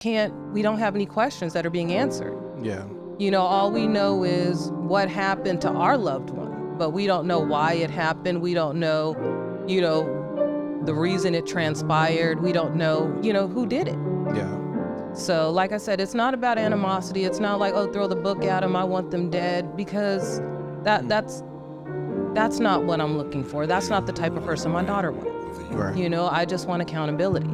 we don't have any questions that are being answered. Yeah. All we know is what happened to our loved one, but we don't know why it happened. We don't know, the reason it transpired. We don't know, who did it. Yeah. So like I said, it's not about animosity. It's not like, throw the book at them, I want them dead, because that's not what I'm looking for. That's not the type of person my daughter was. Right. I just want accountability.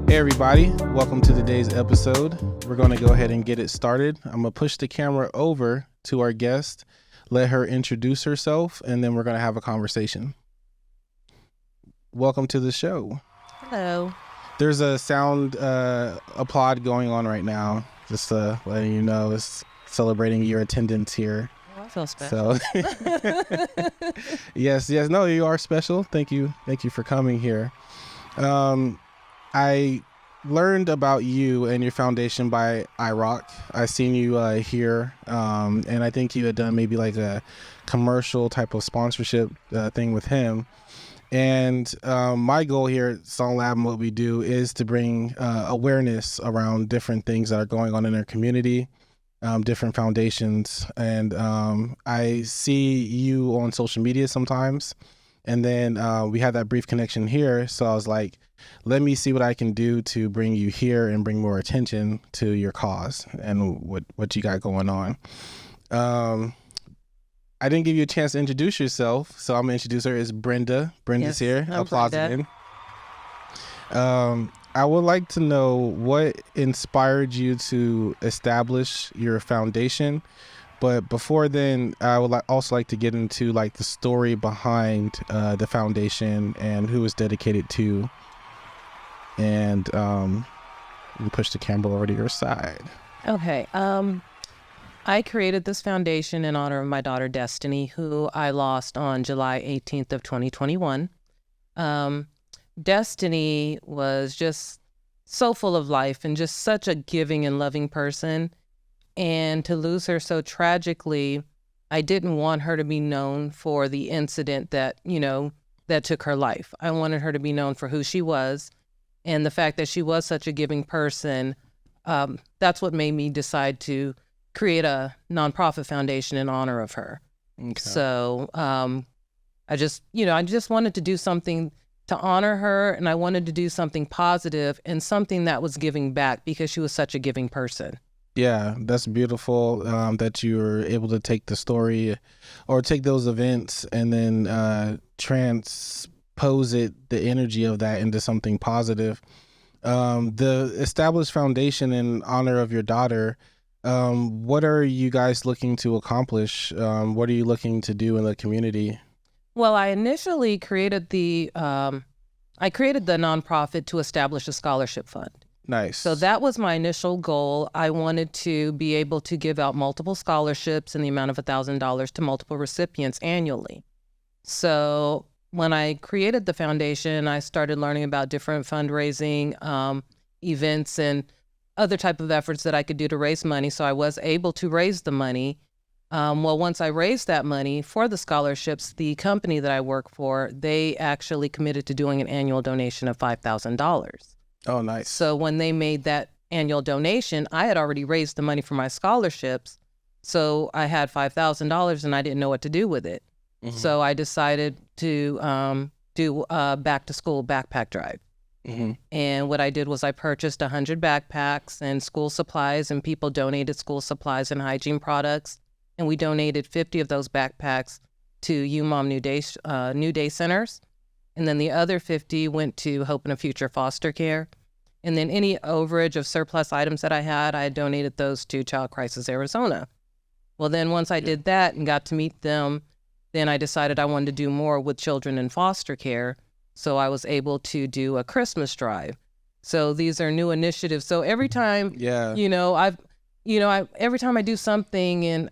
Hey everybody, welcome to today's episode. We're going to go ahead and get it started. I'm going to push the camera over to our guest, let her introduce herself, and then we're going to have a conversation. Welcome to the show. Hello. There's a sound applaud going on right now, just letting you know it's celebrating your attendance here. Oh, I feel special. So, yes, no, you are special. Thank you for coming here. I learned about you and your foundation by iRock. I seen you here, and I think you had done maybe like a commercial type of sponsorship thing with him. And my goal here at Songlab and what we do is to bring awareness around different things that are going on in our community, different foundations. And I see you on social media sometimes. And then we had that brief connection here. So I was like, let me see what I can do to bring you here and bring more attention to your cause and what you got going on. I didn't give you a chance to introduce yourself, so I'm going to introduce her as Brenda. Brenda's here. Applause again. I would like to know what inspired you to establish your foundation. But before then, I would also like to get into like the story behind the foundation and who it's dedicated to. And you push the camera over to your side. Okay. I created this foundation in honor of my daughter, Destiny, who I lost on July 18th of 2021. Destiny was just so full of life and just such a giving and loving person. And to lose her so tragically, I didn't want her to be known for the incident that took her life. I wanted her to be known for who she was. And the fact that she was such a giving person, that's what made me decide to create a nonprofit foundation in honor of her. Okay. So I just wanted to do something to honor her, and I wanted to do something positive and something that was giving back because she was such a giving person. Yeah, that's beautiful that you were able to take the story or take those events and then transpose the energy of that into something positive. The established foundation in honor of your daughter, what are you guys looking to accomplish? What are you looking to do in the community? Well, I initially created the nonprofit to establish a scholarship fund. Nice. So that was my initial goal. I wanted to be able to give out multiple scholarships in the amount of $1,000 to multiple recipients annually. So when I created the foundation, I started learning about different fundraising events and other type of efforts that I could do to raise money. So I was able to raise the money. Once I raised that money for the scholarships, the company that I work for, they actually committed to doing an annual donation of $5,000. Oh, nice. So when they made that annual donation, I had already raised the money for my scholarships. So I had $5,000 and I didn't know what to do with it. Mm-hmm. So I decided to do a back to school backpack drive. Mm-hmm. And what I did was I purchased 100 backpacks and school supplies, and people donated school supplies and hygiene products. And we donated 50 of those backpacks to UMOM New Day centers. And then the other 50 went to Hope in a Future foster care. And then any overage of surplus items that I had donated those to Child Crisis Arizona. Well, then once I did that and got to meet them, then I decided I wanted to do more with children in foster care. So I was able to do a Christmas drive. So these are new initiatives. So every time, every time I do something and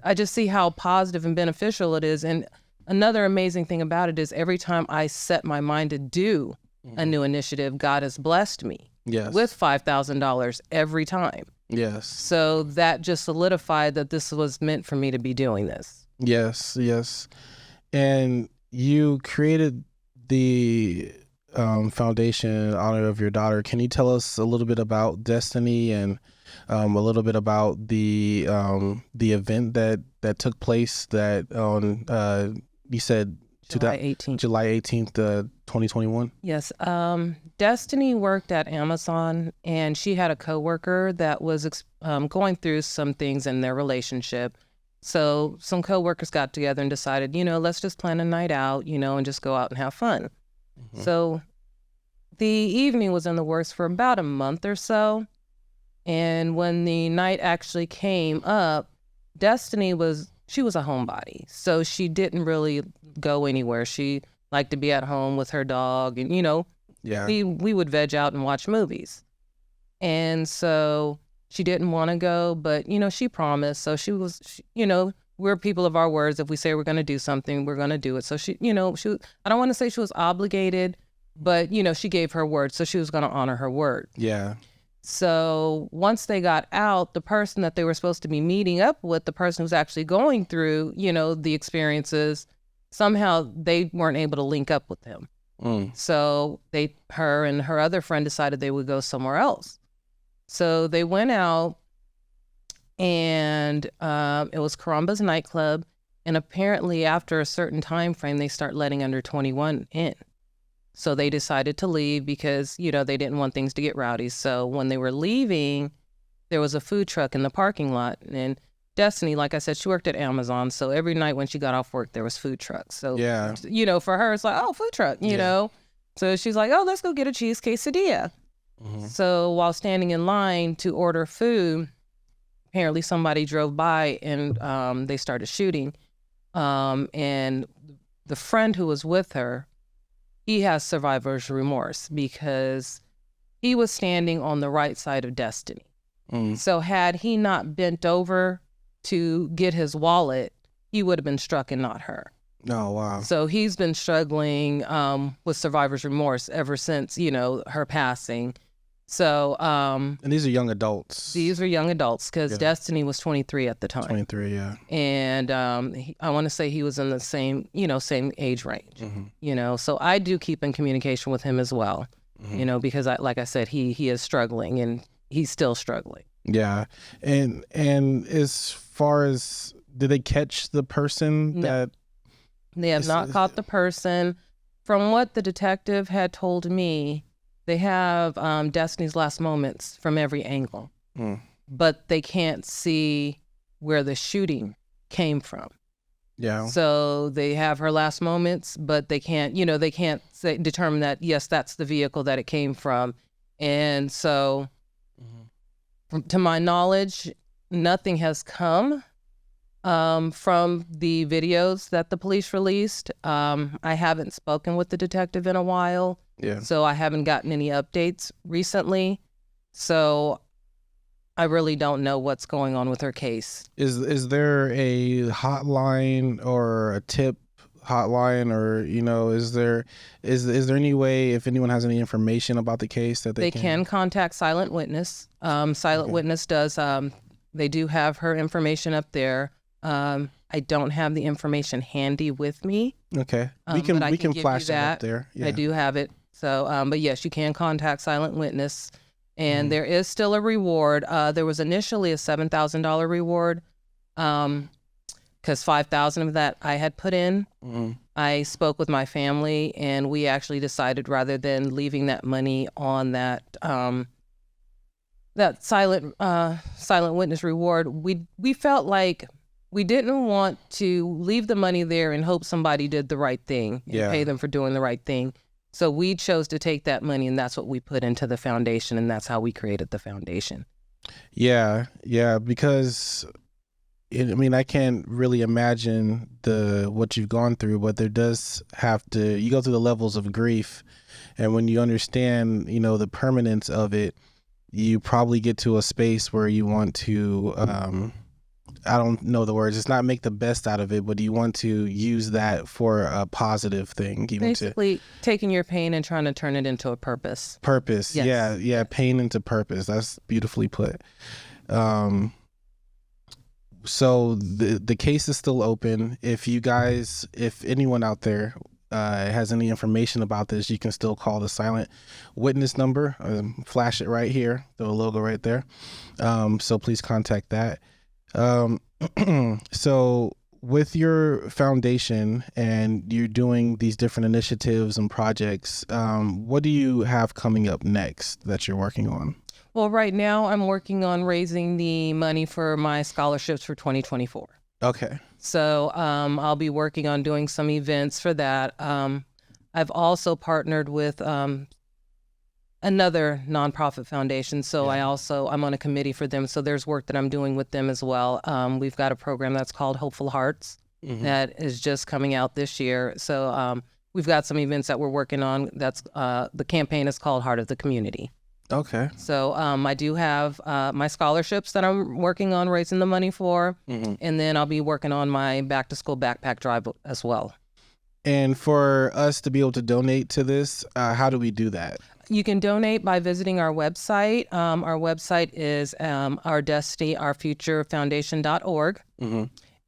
I just see how positive and beneficial it is. And another amazing thing about it is every time I set my mind to do a new initiative, God has blessed me with $5,000 every time. Yes. So that just solidified that this was meant for me to be doing this. Yes, yes. And you created the foundation in honor of your daughter. Can you tell us a little bit about Destiny and a little bit about the event that took place that on you said July 18th. July 18th, 2021? Yes. Destiny worked at Amazon, and she had a coworker that was going through some things in their relationship. So some coworkers got together and decided, let's just plan a night out, and just go out and have fun. Mm-hmm. So the evening was in the works for about a month or so. And when the night actually came up, Destiny was a homebody. So she didn't really go anywhere. She liked to be at home with her dog and, we would veg out and watch movies. And so she didn't want to go, but, she promised. So we're people of our words. If we say we're going to do something, we're going to do it. So she, I don't want to say she was obligated, but, she gave her word. So she was going to honor her word. Yeah. So once they got out, the person that they were supposed to be meeting up with, the person who's actually going through, the experiences, somehow they weren't able to link up with him. So her and her other friend decided they would go somewhere else. So they went out, and it was Karumba's nightclub. And apparently after a certain time frame, they start letting under 21 in. So they decided to leave because, they didn't want things to get rowdy. So when they were leaving, there was a food truck in the parking lot. And Destiny, like I said, she worked at Amazon. So every night when she got off work, there was food trucks. So, for her, it's like, oh, food truck, you know. So she's like, oh, let's go get a cheese quesadilla. Mm-hmm. So while standing in line to order food, apparently somebody drove by and they started shooting. And the friend who was with her, he has survivor's remorse because he was standing on the right side of Destiny. So had he not bent over to get his wallet, he would have been struck and not her. Oh, wow. So he's been struggling with survivor's remorse ever since, her passing. So... and these are young adults. These are young adults because Destiny was 23 at the time. 23, yeah. And I want to say he was in the same age range, So I do keep in communication with him as well, because like I said, he is struggling and he's still struggling. Yeah. And as far as, did they catch the person that... They have not caught the person. From what the detective had told me, they have Destiny's last moments from every angle, but they can't see where the shooting came from. Yeah. So they have her last moments, but they can't, determine that, yes, that's the vehicle that it came from. And so, to my knowledge, nothing has come from the videos that the police released. I haven't spoken with the detective in a while. Yeah. So I haven't gotten any updates recently. So I really don't know what's going on with her case. Is there a hotline or a tip hotline, or is there any way, if anyone has any information about the case, that they can contact Silent Witness? Silent Witness does. They do have her information up there. I don't have the information handy with me. Okay. We can flash that up there. Yeah. I do have it. So, but yes, you can contact Silent Witness, and there is still a reward. There was initially a $7,000 reward, because $5,000 of that I had put in. I spoke with my family, and we actually decided, rather than leaving that money on that silent witness reward, we felt like we didn't want to leave the money there and hope somebody did the right thing and pay them for doing the right thing. So we chose to take that money, and that's what we put into the foundation, and that's how we created the foundation. Yeah, because I can't really imagine what you've gone through, but you go through the levels of grief, and when you understand, the permanence of it, you probably get to a space where you want to, I don't know the words, it's not make the best out of it, but you want to use that for a positive thing. Basically, taking your pain and trying to turn it into a purpose. Purpose, yes. Yeah, pain into purpose. That's beautifully put. So the case is still open. If anyone out there has any information about this, you can still call the silent witness number. Flash it right here, the logo right there. So please contact that. So with your foundation and you're doing these different initiatives and projects, what do you have coming up next that you're working on? Well, right now I'm working on raising the money for my scholarships for 2024. Okay. So I'll be working on doing some events for that. I've also partnered with another nonprofit foundation. So I'm on a committee for them. So there's work that I'm doing with them as well. We've got a program that's called Hopeful Hearts that is just coming out this year. So we've got some events that we're working on. That's the campaign is called Heart of the Community. Okay. So I do have my scholarships that I'm working on raising the money for. And then I'll be working on my back to school backpack drive as well. And for us to be able to donate to this, how do we do that? You can donate by visiting our website. Our website is ourdestinyourfuturefoundation.org.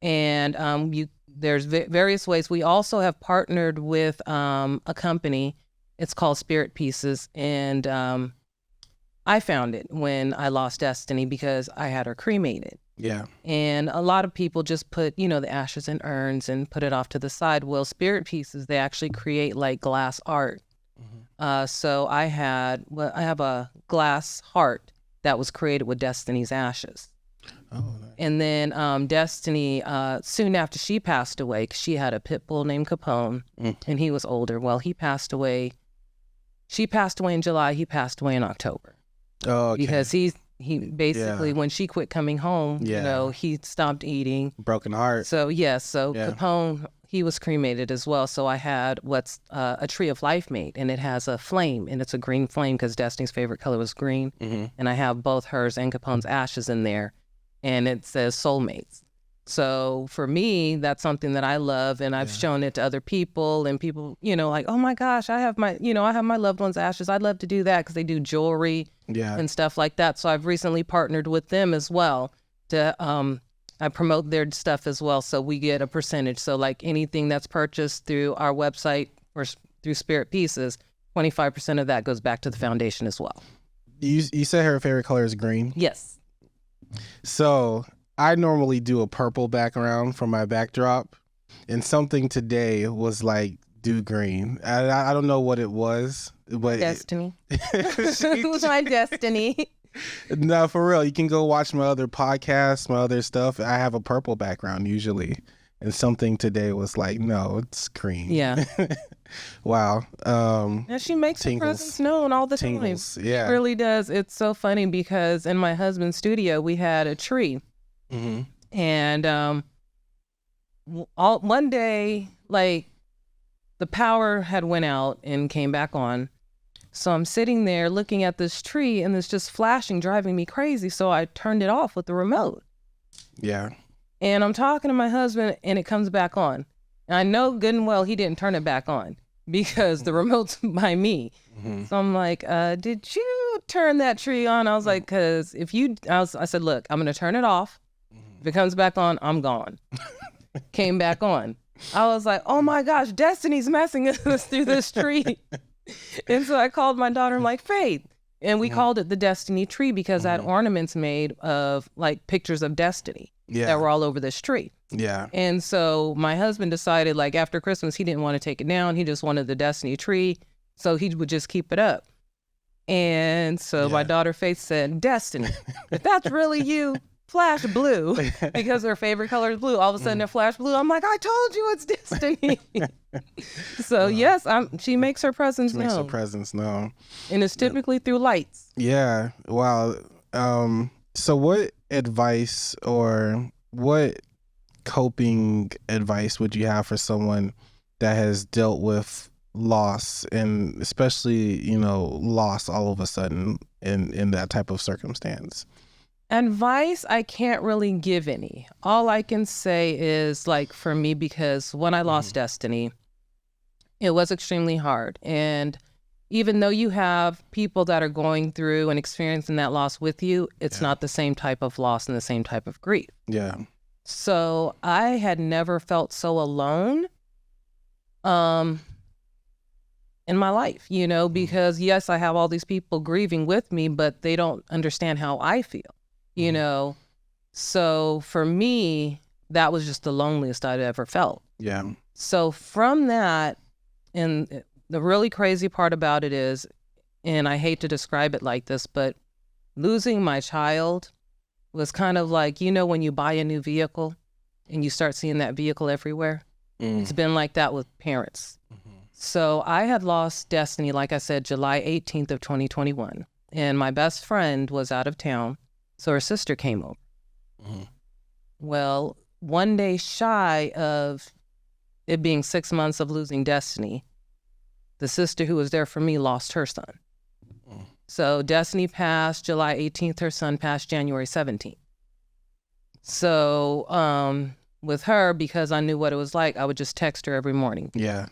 And there's various ways. We also have partnered with a company. It's called Spirit Pieces. And I found it when I lost Destiny because I had her cremated. Yeah. And a lot of people just put, the ashes in urns and put it off to the side. Well, Spirit Pieces, they actually create like glass art. So I have a glass heart that was created with Destiny's ashes. Oh, nice. And then Destiny, soon after she passed away, 'cause she had a pit bull named Capone, and he was older. Well, he passed away. She passed away in July. He passed away in October. Oh, okay. Because he basically, when she quit coming home, he stopped eating. Broken heart. So, Capone, he was cremated as well. So I had what's a tree of life made, and it has a flame, and it's a green flame because Destiny's favorite color was green. And I have both hers and Capone's ashes in there, and it says soulmates. So for me, that's something that I love, and I've shown it to other people, and people, like, oh my gosh, I have my loved one's ashes. I'd love to do that because they do jewelry and stuff like that. So I've recently partnered with them as well to I promote their stuff as well, so we get a percentage. So like anything that's purchased through our website or through Spirit Pieces, 25% of that goes back to the foundation as well. You said her favorite color is green? Yes. So I normally do a purple background for my backdrop, and something today was like, do green. I don't know what it was, but Destiny. It was my destiny. No, for real. You can go watch my other podcasts, my other stuff. I have a purple background usually, and something today was like, no, it's green. Yeah. Wow. And she makes her presence known all the time. Yeah. She really does. It's so funny because in my husband's studio, we had a tree. And one day, like, the power had went out and came back on. So I'm sitting there looking at this tree, and it's just flashing, driving me crazy. So I turned it off with the remote. Yeah. And I'm talking to my husband, and it comes back on. And I know good and well he didn't turn it back on because the remote's by me. So I'm like, did you turn that tree on? I was like, because I said, look, I'm going to turn it off. If it comes back on, I'm gone. Came back on. I was like, oh my gosh, Destiny's messing us through this tree. And so I called my daughter, I'm like, Faith. And we called it the Destiny tree because I had ornaments made of like pictures of Destiny that were all over this tree. Yeah. And so my husband decided, like, after Christmas, he didn't want to take it down. He just wanted the Destiny tree. So he would just keep it up. And so my daughter Faith said, Destiny, if that's really you, flash blue because their favorite color is blue. All of a sudden they're flash blue. I'm like, I told you it's destiny. So yes, she makes her presence known. Makes her presence known. And it's typically through lights. Yeah. Wow. So what advice or what coping advice would you have for someone that has dealt with loss, and especially, loss all of a sudden in that type of circumstance? Advice, I can't really give any. All I can say is, like, for me, because when I lost Destiny, it was extremely hard. And even though you have people that are going through and experiencing that loss with you, it's not the same type of loss and the same type of grief. Yeah. So I had never felt so alone in my life, because yes, I have all these people grieving with me, but they don't understand how I feel, So for me, that was just the loneliest I'd ever felt. Yeah. So from that, and the really crazy part about it is, and I hate to describe it like this, but losing my child was kind of like, when you buy a new vehicle and you start seeing that vehicle everywhere. It's been like that with parents. So I had lost Destiny, like I said, July 18th of 2021. And my best friend was out of town, so her sister came over. Well, one day shy of it being 6 months of losing Destiny, the sister who was there for me lost her son. So Destiny passed July 18th, her son passed January 17th. So with her, because I knew what it was like, I would just text her every morning. Yeah.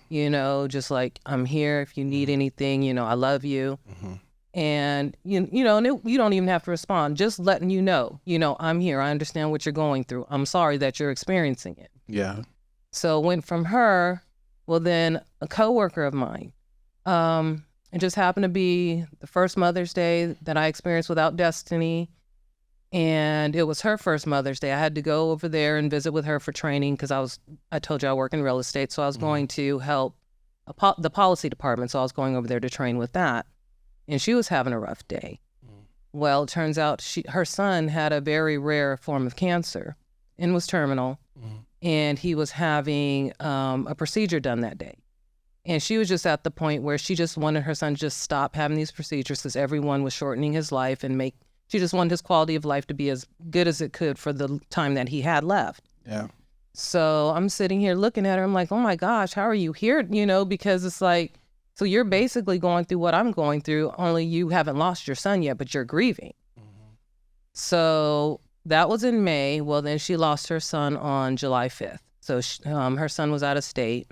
Just like, I'm here if you need anything, I love you. And, and you don't even have to respond, just letting you know, I'm here. I understand what you're going through. I'm sorry that you're experiencing it. Yeah. So it went from her, well, then a coworker of mine, it just happened to be the first Mother's Day that I experienced without Destiny. And it was her first Mother's Day. I had to go over there and visit with her for training because I told you I work in real estate. So I was going to help the policy department. So I was going over there to train with that. And she was having a rough day. Well, it turns out her son had a very rare form of cancer and was terminal. And he was having a procedure done that day. And she was just at the point where she just wanted her son to just stop having these procedures because everyone was shortening his life and she just wanted his quality of life to be as good as it could for the time that he had left. Yeah. So I'm sitting here looking at her. I'm like, oh my gosh, how are you here? Because it's like, so you're basically going through what I'm going through, only you haven't lost your son yet, but you're grieving. So that was in May. Well, then she lost her son on July 5th. So her son was out of state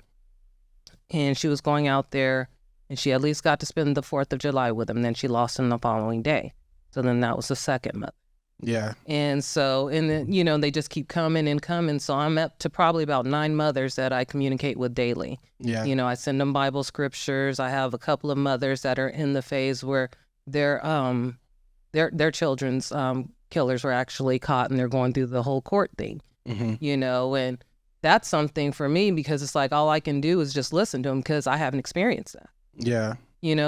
and she was going out there and she at least got to spend the 4th of July with him. Then she lost him the following day. So then that was the second month. Yeah. And so, and then, they just keep coming and coming. So I'm up to probably about 9 mothers that I communicate with daily. Yeah. I send them Bible scriptures. I have a couple of mothers that are in the phase where their children's killers were actually caught and they're going through the whole court thing, and that's something for me because it's like, all I can do is just listen to them because I haven't experienced that. Yeah.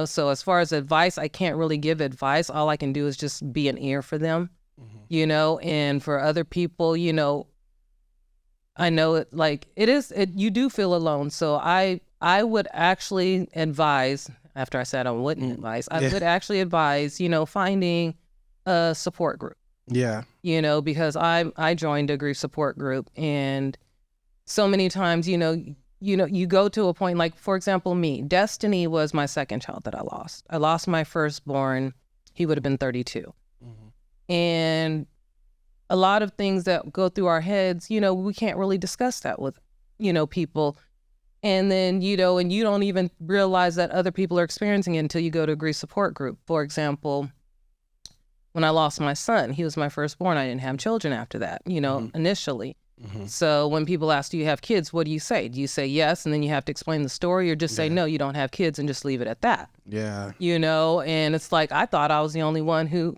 So as far as advice, I can't really give advice. All I can do is just be an ear for them, and for other people, I know it, like you do feel alone. So I would actually advise, after I said I wouldn't advise, I would actually advise, finding a support group. Yeah. Because I joined a grief support group, and so many times, you go to a point, like, for example, me, Destiny was my second child that I lost. I lost my firstborn. He would have been 32. And a lot of things that go through our heads, we can't really discuss that with, people. And then, and you don't even realize that other people are experiencing it until you go to a grief support group. For example, when I lost my son, he was my firstborn. I didn't have children after that, initially. So when people ask, do you have kids? What do you say? Do you say yes, and then you have to explain the story, or just say, no, you don't have kids, and just leave it at that? Yeah. And it's like, I thought I was the only one who,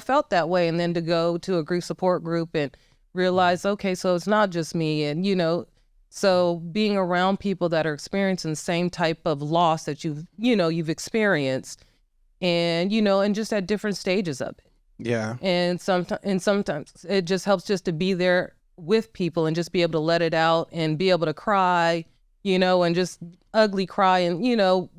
felt that way. And then to go to a grief support group and realize, okay, so it's not just me. And, so being around people that are experiencing the same type of loss that you've experienced, and, and just at different stages of it. Yeah. And sometimes it just helps just to be there with people and just be able to let it out and be able to cry, and just ugly cry, and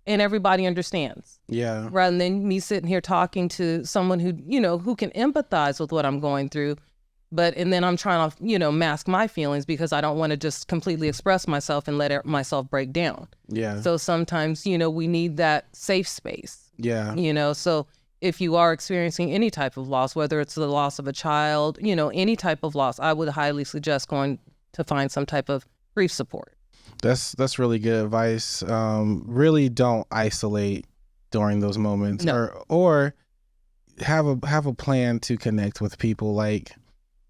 and everybody understands. Yeah. Rather than me sitting here talking to someone who who can empathize with what I'm going through, and then I'm trying to mask my feelings because I don't want to just completely express myself and let myself break down. Yeah. So sometimes we need that safe space. Yeah. So if you are experiencing any type of loss, whether it's the loss of a child, any type of loss, I would highly suggest going to find some type of grief support. That's really good advice. Really don't isolate during those moments. No. Or have a plan to connect with people. Like,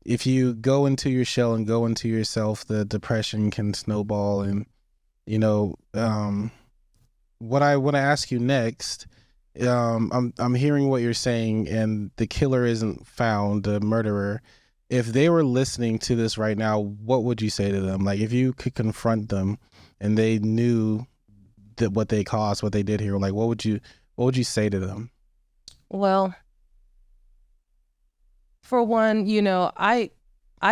if you go into your shell and go into yourself, the depression can snowball. And what I want to ask you next, I'm hearing what you're saying, and the killer isn't found, the murderer. If they were listening to this right now, what would you say to them? Like, if you could confront them and they knew that what they caused, what they did here, like, what would you say to them? Well, for one, I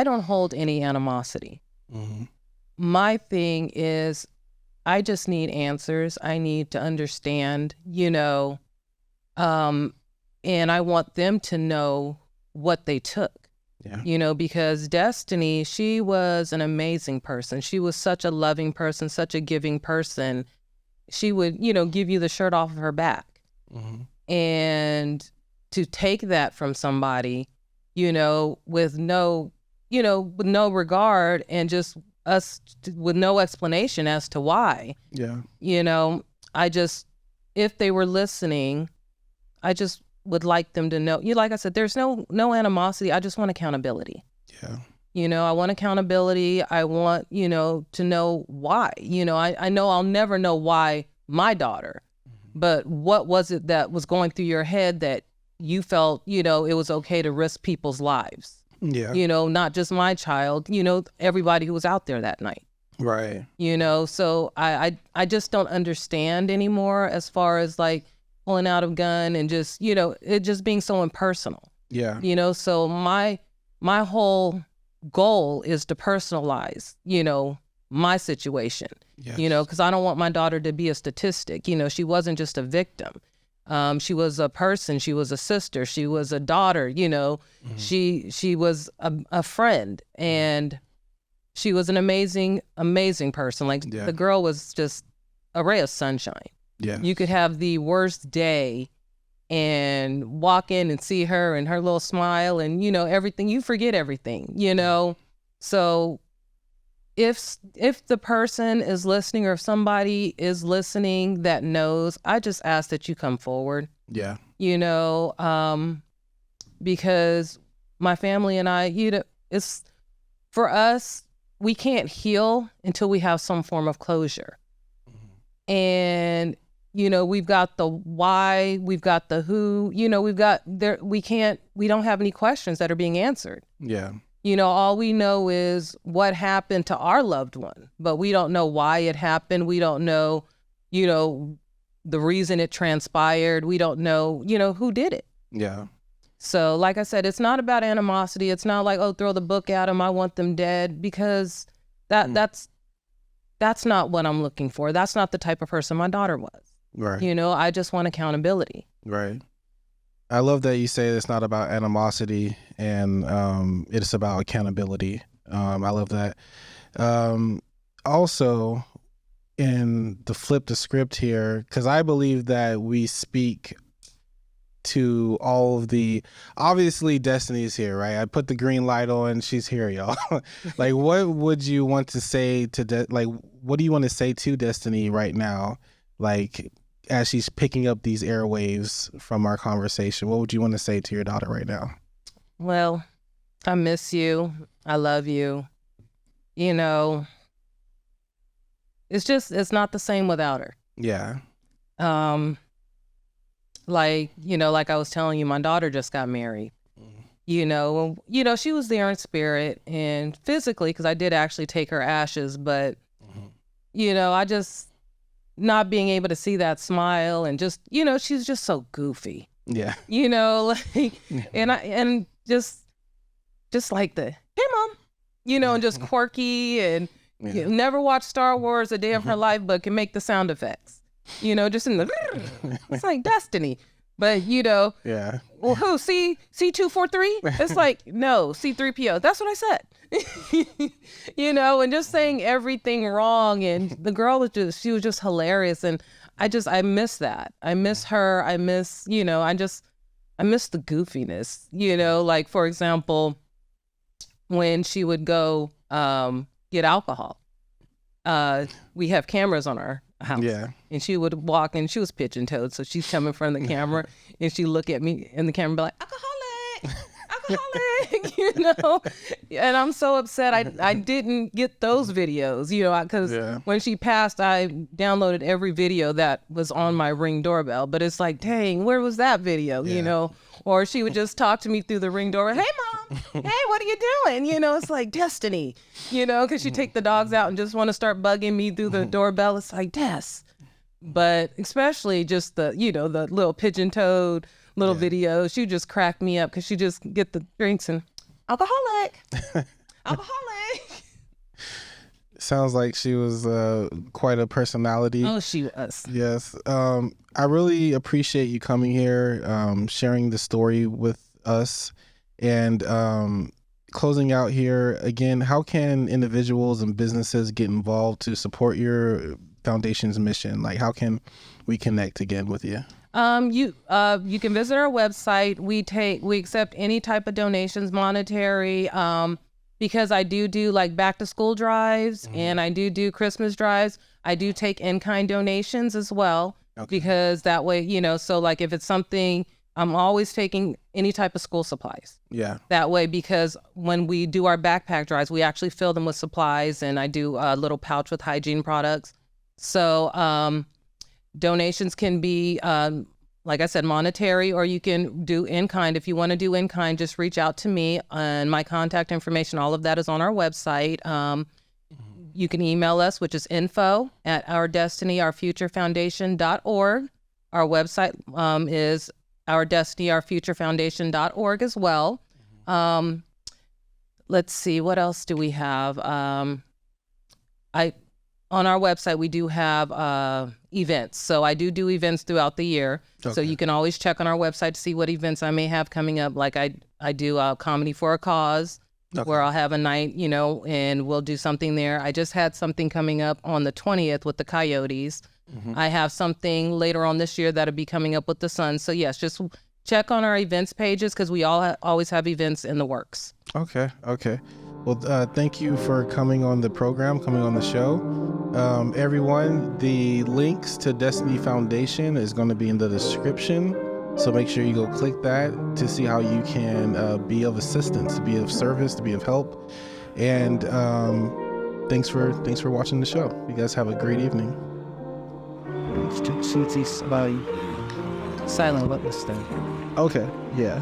don't hold any animosity. Mm-hmm. My thing is, I just need answers. I need to understand, and I want them to know what they took. Yeah. Because Destiny, she was an amazing person. She was such a loving person, such a giving person. She would, give you the shirt off of her back. Mm-hmm. And to take that from somebody, with no regard, and just us with no explanation as to why. Yeah. If they were listening, I just would like them to know, like I said, there's no animosity. I just want accountability. Yeah. I want accountability. I want, to know why. I know I'll never know why my daughter, but what was it that was going through your head that you felt, it was okay to risk people's lives? Yeah. Not just my child, everybody who was out there that night. Right. So I just don't understand anymore as far as like pulling out a gun and just, it just being so impersonal. Yeah. So my whole goal is to personalize, my situation, Yes. because I don't want my daughter to be a statistic. She wasn't just a victim. She was a person. She was a sister. She was a daughter. Mm-hmm. She was a friend, and she was an amazing person. Like, Yeah. the girl was just a ray of sunshine. Yeah. You could have the worst day and walk in and see her and her little smile and everything. You forget everything. So if the person is listening, or if somebody is listening that knows, I just ask that you come forward. Yeah. Because my family and I, it's for us, we can't heal until we have some form of closure. Mm-hmm. And we've got the why, we've got the who, we've got there. We don't have any questions that are being answered. Yeah. All we know is what happened to our loved one, but we don't know why it happened. We don't know, the reason it transpired. We don't know, who did it. Yeah. So like I said, it's not about animosity. It's not like, oh, throw the book at them, I want them dead, because that's not what I'm looking for. That's not the type of person my daughter was. Right. I just want accountability. Right. I love that you say it's not about animosity, and it's about accountability. I love that. Also, in the flip the script here, because I believe that we speak to all of the, obviously Destiny's here, right? I put the green light on, she's here, y'all. Like, what would you want to say to what do you want to say to Destiny right now? Like, as she's picking up these airwaves from our conversation, what would you want to say to your daughter right now? Well, I miss you. I love you. It's not the same without her. Yeah. Like I was telling you, my daughter just got married. She was there in spirit and physically, because I did actually take her ashes, but I just not being able to see that smile, and just she's just so goofy. Yeah. You know, like, and just like the, hey mom, you know, and just quirky and you know, never watched Star Wars a day of her life, but can make the sound effects, you know, just in the, it's like Destiny. But, you know, Yeah. well, who, C243? It's like, no, C3PO. That's what I said. You know, and just saying everything wrong. And the girl was she was just hilarious. And I miss that. I miss her. I miss, you know, I miss the goofiness, you know, like, for example, when she would go get alcohol, we have cameras on our house. Yeah. And she would walk and she was pigeon toed. So she's coming from the camera and she look at me in the camera and be like, alcoholic, you know? And I'm so upset. I didn't get those videos, you know, because when she passed, I downloaded every video that was on my Ring doorbell. But it's like, dang, where was that video, you know? Or she would just talk to me through the Ring doorbell. Hey, mom. Hey, what are you doing? You know, it's like Destiny, you know, because she take the dogs out and just want to start bugging me through the doorbell. It's like, Des. But especially just the, you know, the little pigeon-toed little videos. She just cracked me up because she just get the drinks and alcoholic. Sounds like she was quite a personality. Oh, she was. Yes. I really appreciate you coming here, sharing the story with us, and closing out here. Again, how can individuals and businesses get involved to support your foundation's mission? Like, how can we connect again with you? You can visit our website. We accept any type of donations, monetary, because I do like back to school drives and I do Christmas drives. I do take in-kind donations as well, because that way, you know, so like if it's something, I'm always taking any type of school supplies. Yeah. That way, because when we do our backpack drives, we actually fill them with supplies, and I do a little pouch with hygiene products. So, donations can be, like I said, monetary, or you can do in-kind. If you want to do in-kind, just reach out to me, and my contact information, all of that is on our website. You can email us, which is info@ourdestinyourfuturefoundation.org. Our website is ourdestinyourfuturefoundation.org as well. Let's see, what else do we have? On our website, we do have events. So I do events throughout the year. So you can always check on our website to see what events I may have coming up. Like I do Comedy for a Cause, where I'll have a night, you know, and we'll do something there. I just had something coming up on the 20th with the Coyotes. I have something later on this year that'll be coming up with the Suns. So yes, just check on our events pages, because we always have events in the works. Okay. Well, thank you for coming on the program, coming on the show. Everyone, the links to Destiny Foundation is going to be in the description. So make sure you go click that to see how you can be of assistance, to be of service, to be of help. And thanks for watching the show. You guys have a great evening. Silent witness thing. Okay, yeah.